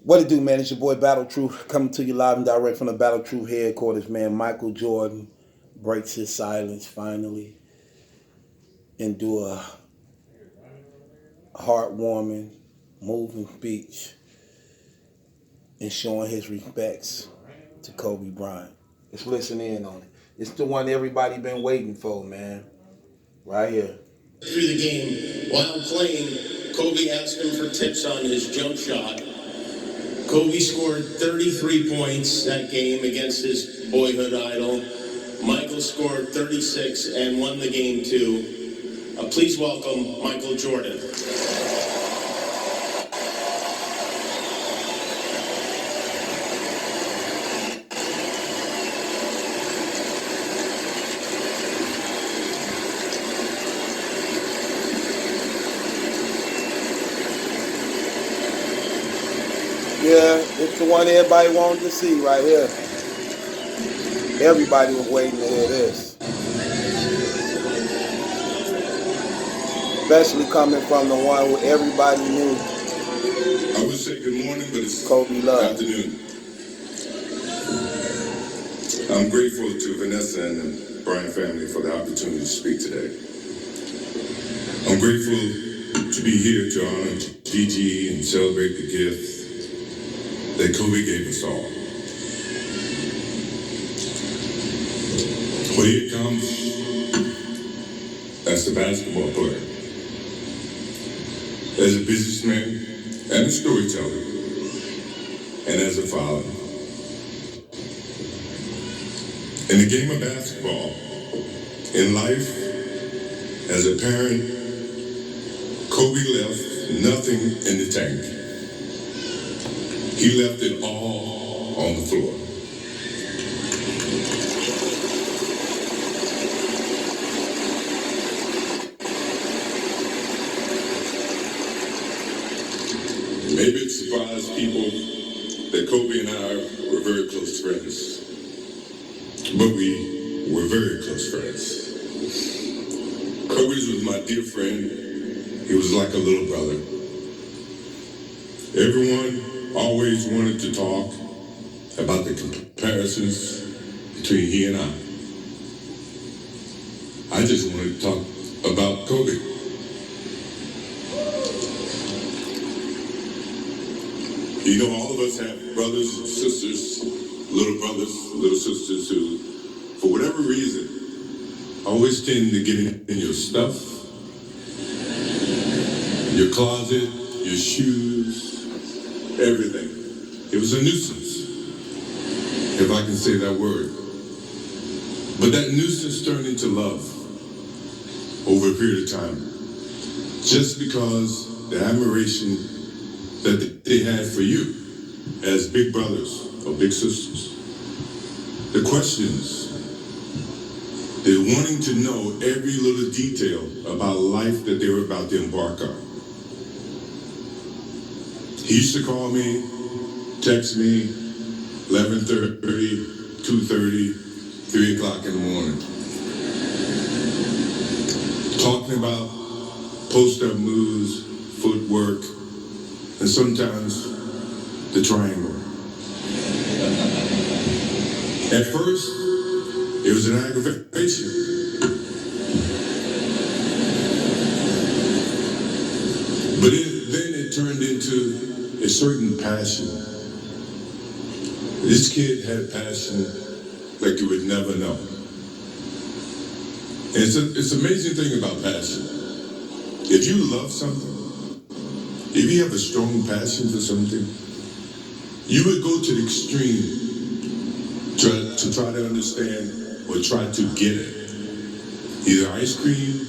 What it do, man? It's your boy Battle Truth coming to you live and direct from the Battle Truth headquarters, man. Michael Jordan breaks his silence finally and do a heartwarming, moving speech and showing his respects to Kobe Bryant. Let's listen in on it. It's the one everybody been waiting for, man. Right here. Through the game, while playing, Kobe asked him for tips on his jump shot. Kobe scored 33 points that game against his boyhood idol. Michael scored 36 and won the game too. Please welcome Michael Jordan. Yeah, it's the one everybody wanted to see right here. Everybody was waiting to hear this. Especially coming from the one who everybody knew I would say good morning, but it's Kobe loved. afternoon. I'm grateful to Vanessa and the Bryant family for the opportunity to speak today. I'm grateful to be here to honor Gigi and celebrate the gift that Kobe gave us all. Well, here comes as a basketball player, as a businessman and a storyteller, and as a father. In the game of basketball, in life, as a parent, Kobe left nothing in the tank. He left it all on the floor. Maybe it surprised people that Kobe and I were very close friends. But we were very close friends. Kobe was my dear friend. He was like a little brother. Everyone always wanted to talk about the comparisons between he and I just wanted to talk about Kobe. You know, all of us have brothers and sisters, little sisters who, for whatever reason, always tend to get in your stuff, your closet, your shoes, everything. It was a nuisance, if I can say that word. But that nuisance turned into love over a period of time, just because the admiration that they had for you as big brothers or big sisters. The questions, the wanting to know every little detail about life that they were about to embark on. He used to call me, text me, 11:30, 2:30, 3 o'clock in the morning. Talking about post-up moves, footwork, and sometimes the triangle. At first, it was an aggravation. But then it turned into a certain passion. This kid had passion like you would never know. And it's an amazing thing about passion. If you love something, if you have a strong passion for something, you would go to the extreme to try to understand or try to get it. Either ice cream,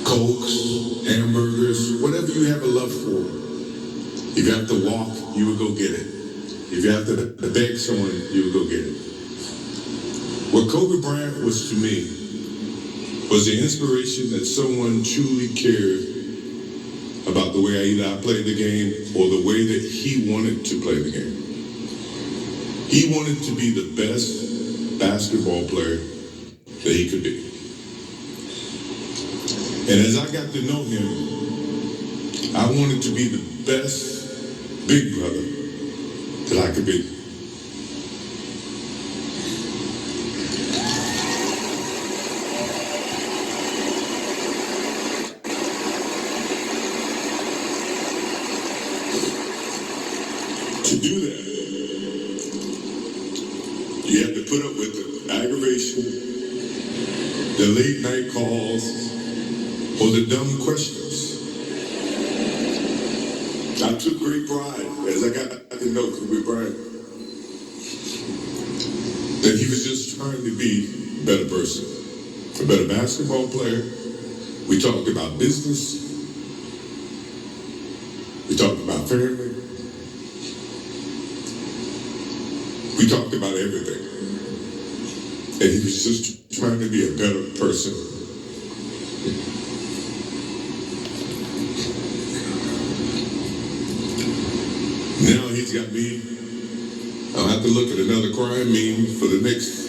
Cokes, hamburgers, whatever you have a love for. If you have to walk, you would go get it. If you have to beg someone, you would go get it. What Kobe Bryant was to me was the inspiration that someone truly cared about the way I played the game or the way that he wanted to play the game. He wanted to be the best basketball player that he could be. And as I got to know him, I wanted to be the best big brother that I could be. To do that, you have to put up with the aggravation, the late night calls, or the dumb questions. I took great pride as I got to know Kobe Bryant that he was just trying to be a better person, a better basketball player. We talked about business. We talked about family. We talked about everything. And he was just trying to be a better person. Now he's got me. I'll have to look at another crime meme for the next.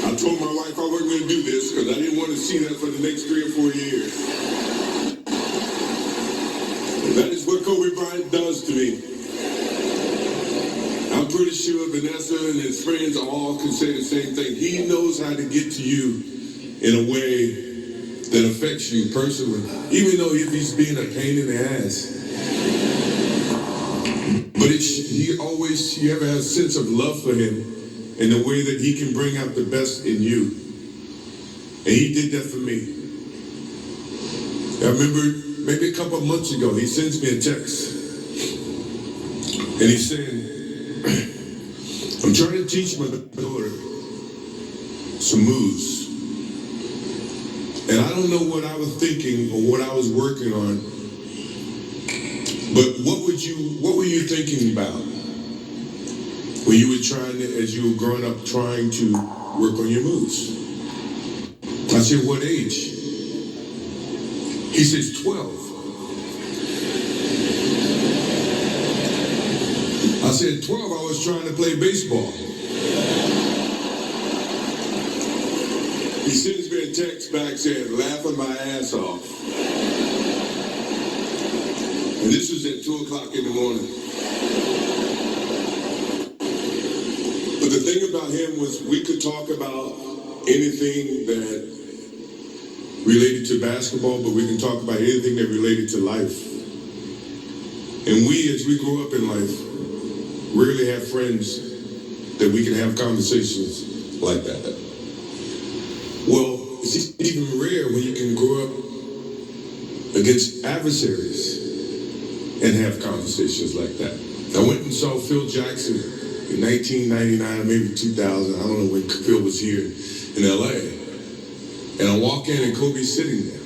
I told my wife I wasn't going to do this because I didn't want to see that for the next 3 or 4 years. That is what Kobe Bryant does to me. I'm pretty sure Vanessa and his friends all can say the same thing. He knows how to get to you in a way that affects you personally, even though he's being a pain in the ass. But you ever have a sense of love for him in the way that he can bring out the best in you. And he did that for me. I remember maybe a couple of months ago, he sends me a text. And he's saying, I'm trying to teach my daughter some moves. And I don't know what I was thinking or what I was working on. But what were you thinking about when you were as you were growing up, trying to work on your moves? I said, what age? He says, 12. I said, 12, I was trying to play baseball. He sends me a text back saying, laughing my ass off. And this was at 2 o'clock in the morning. But the thing about him was we could talk about anything that related to basketball, but we can talk about anything that related to life. And as we grow up in life, rarely have friends that we can have conversations like that. Well, it's even rare when you can grow up against adversaries and have conversations like that. I went and saw Phil Jackson in 1999, maybe 2000. I don't know when Phil was here in LA. And I walk in and Kobe's sitting there.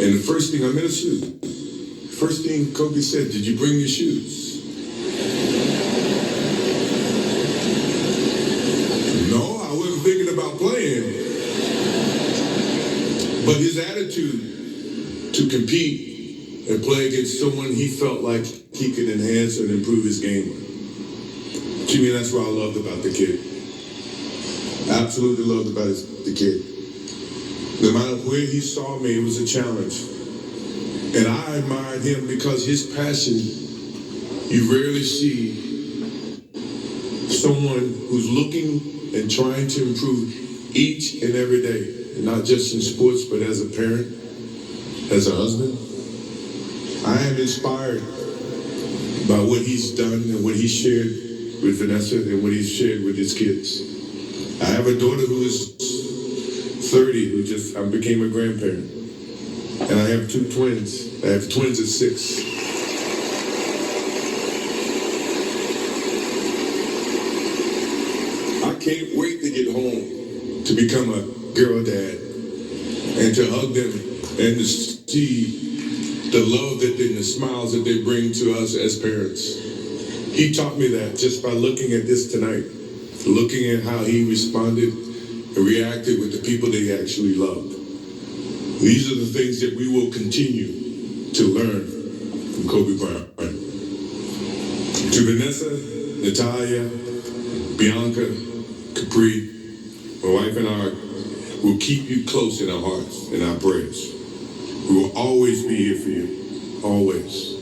And the first thing, I'm in a suit. First thing Kobe said, did you bring your shoes? No, I wasn't thinking about playing. But his attitude to compete and play against someone he felt like he could enhance and improve his game. To me, that's what I loved about the kid. Absolutely loved about the kid. No matter where he saw me, it was a challenge. And I admired him because his passion, you rarely see someone who's looking and trying to improve each and every day. And not just in sports, but as a parent, as a husband. I am inspired by what he's done and what he shared with Vanessa and what he's shared with his kids. I have a daughter who is 30 who just became a grandparent. And I have 2 twins. I have twins at 6. I can't wait to get home to become a girl dad and to hug them and to see the love and the smiles that they bring to us as parents. He taught me that just by looking at this tonight, looking at how he responded and reacted with the people that he actually loved. These are the things that we will continue to learn from Kobe Bryant. To Vanessa, Natalia, Bianca, Capri, my wife and I will keep you close in our hearts and our prayers. We will always be here for you, always.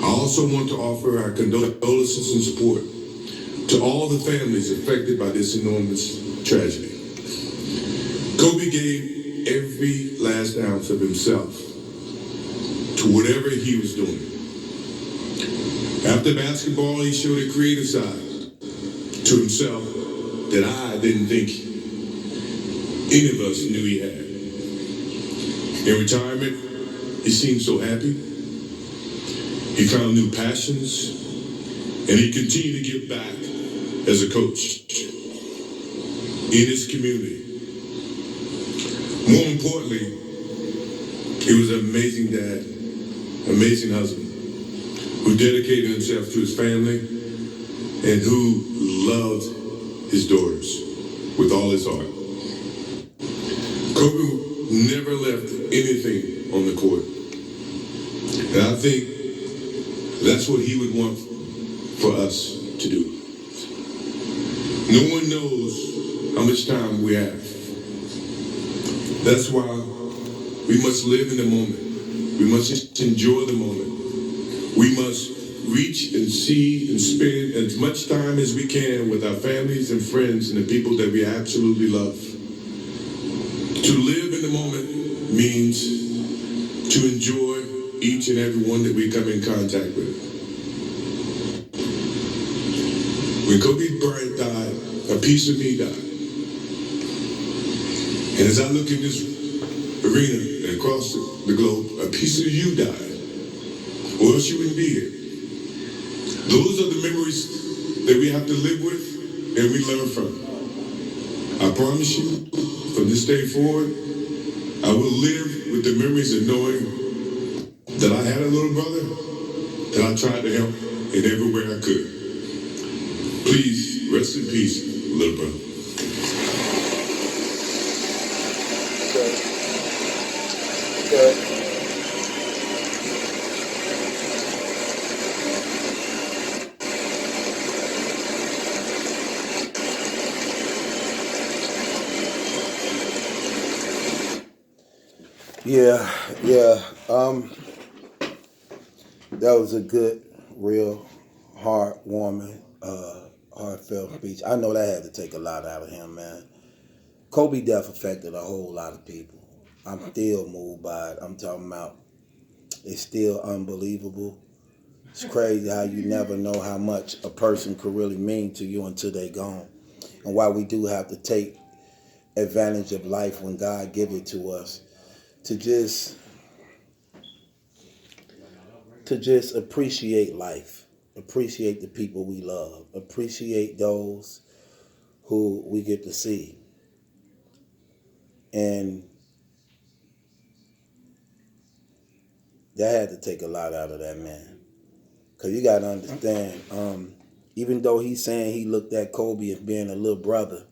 I also want to offer our condolences and support to all the families affected by this enormous tragedy. Kobe gave every last ounce of himself to whatever he was doing. After basketball, he showed a creative side to himself that I didn't think any of us knew he had. In retirement, he seemed so happy. He found new passions, and he continued to give back as a coach in his community. More importantly, he was an amazing dad, amazing husband, who dedicated himself to his family and who loved his daughters with all his heart. Kobe never left anything on the court. And I think that's what he would want for us to do. No one knows how much time we have. That's why we must live in the moment. We must enjoy the moment. We must reach and see and spend as much time as we can with our families and friends and the people that we absolutely love. To live in the moment means to enjoy each and every one that we come in contact with. When Kobe Bryant died, a piece of me died. And as I look in this arena and across the globe, a piece of you died, or else you wouldn't be here. Those are the memories that we have to live with and we learn from. I promise you, from this day forward, I will live with the memories of knowing that I had a little brother that I tried to help in every way I could. Please, rest in peace, little brother. Okay. Yeah. That was a good, real, heartwarming, heartfelt speech. I know that had to take a lot out of him, man. Kobe death affected a whole lot of people. I'm still moved by it. I'm talking about it's still unbelievable. It's crazy how you never know how much a person could really mean to you until they gone. And why we do have to take advantage of life when God give it to us to just appreciate life, appreciate the people we love, appreciate those who we get to see. And that had to take a lot out of that man. Because you got to understand, even though he's saying he looked at Kobe as being a little brother,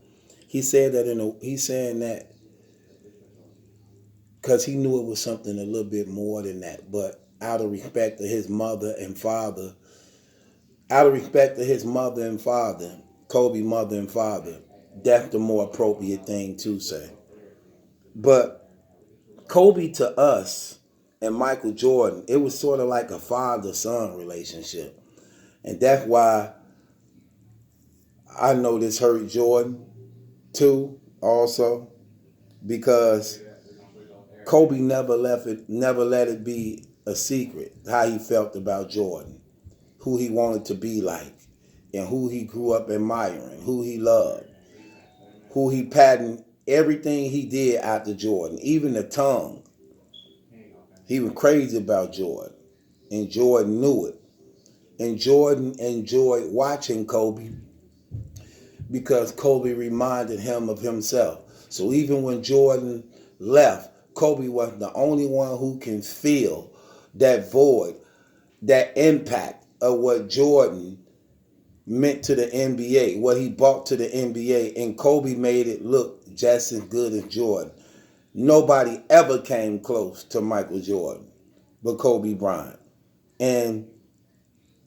he's saying that because he knew it was something a little bit more than that. But out of respect to his mother and father, Kobe mother and father, that's the more appropriate thing to say. But Kobe to us and Michael Jordan, it was sort of like a father-son relationship. And that's why I know this hurt Jordan too, also, because Kobe never let it be a secret how he felt about Jordan, who he wanted to be like, and who he grew up admiring, who he loved, who he patterned everything he did after Jordan, even the tongue. He was crazy about Jordan, and Jordan knew it. And Jordan enjoyed watching Kobe because Kobe reminded him of himself. So even when Jordan left, Kobe was the only one who can feel that void, that impact of what Jordan meant to the NBA, what he brought to the NBA, and Kobe made it look just as good as Jordan. Nobody ever came close to Michael Jordan. but Kobe Bryant. And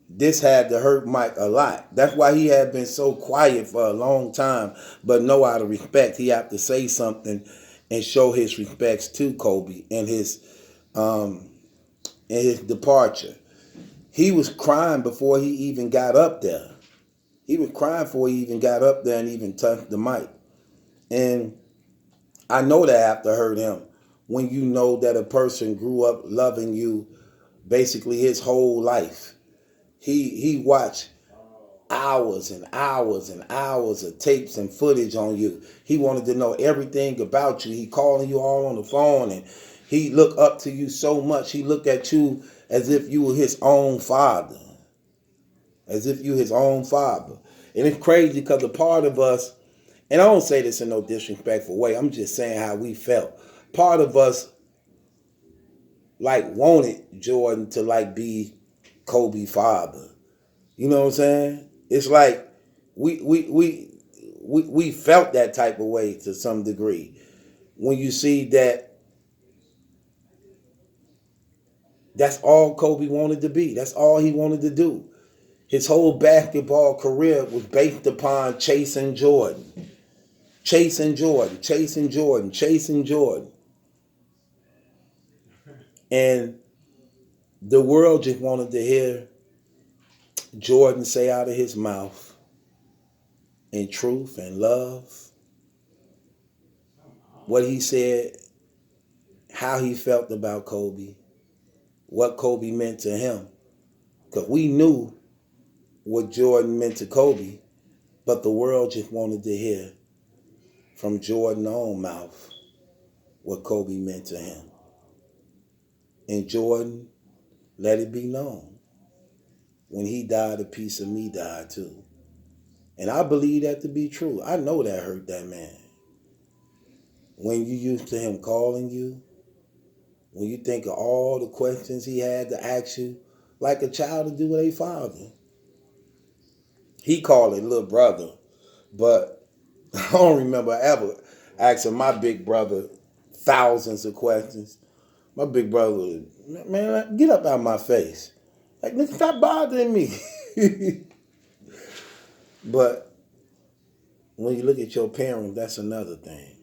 this had to hurt Mike a lot. That's why he had been so quiet for a long time. But no, out of respect, he had to say something and show his respects to Kobe um, and his departure. He was crying before he even got up there. He was crying before he even got up there and even touched the mic. And I know that have to hurt him when you know that a person grew up loving you basically his whole life. He watched hours and hours and hours of tapes and footage on you. He wanted to know everything about you. He calling you all on the phone, and he looked up to you so much. He looked at you as if you were his own father. As if you his own father. And it's crazy because a part of us, and I don't say this in no disrespectful way, I'm just saying how we felt. Part of us like wanted Jordan to like be Kobe's father. You know what I'm saying? It's like we felt that type of way to some degree. When you see that that's all Kobe wanted to be. That's all he wanted to do. His whole basketball career was based upon chasing Jordan. Chasing Jordan, chasing Jordan, chasing Jordan. And the world just wanted to hear Jordan say out of his mouth in truth and love what he said, how he felt about Kobe, what Kobe meant to him. Because we knew what Jordan meant to Kobe, but the world just wanted to hear from Jordan's own mouth what Kobe meant to him. And Jordan let it be known. When he died, a piece of me died too. And I believe that to be true. I know that hurt that man. When you used to him calling you, when you think of all the questions he had to ask you, like a child to do with a father. He called it little brother, but I don't remember ever asking my big brother thousands of questions. My big brother would, man, get up out of my face. Like, nigga, stop bothering me. But when you look at your parents, that's another thing.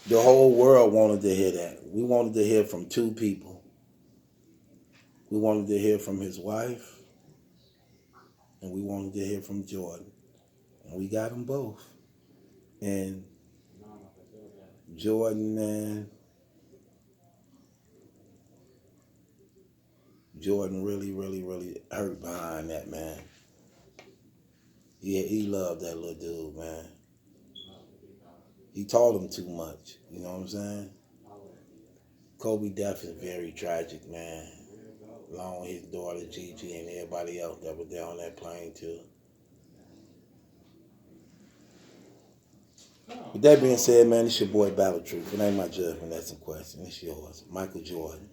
The whole world wanted to hear that. We wanted to hear from two people. We wanted to hear from his wife, and we wanted to hear from Jordan. And we got them both. And Jordan, man, Jordan really, really, really hurt behind that, man. Yeah, he loved that little dude, man. He taught him too much. You know what I'm saying? Kobe death is very tragic, man. Along with his daughter Gigi and everybody else that was there on that plane too. With that being said, man, it's your boy Battle Truth. It ain't my judgment, that's a question. It's yours. Michael Jordan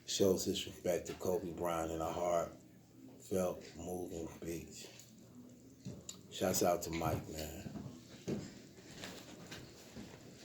shows his respect to Kobe Bryant in a heartfelt, moving speech. Shouts out to Mike, man.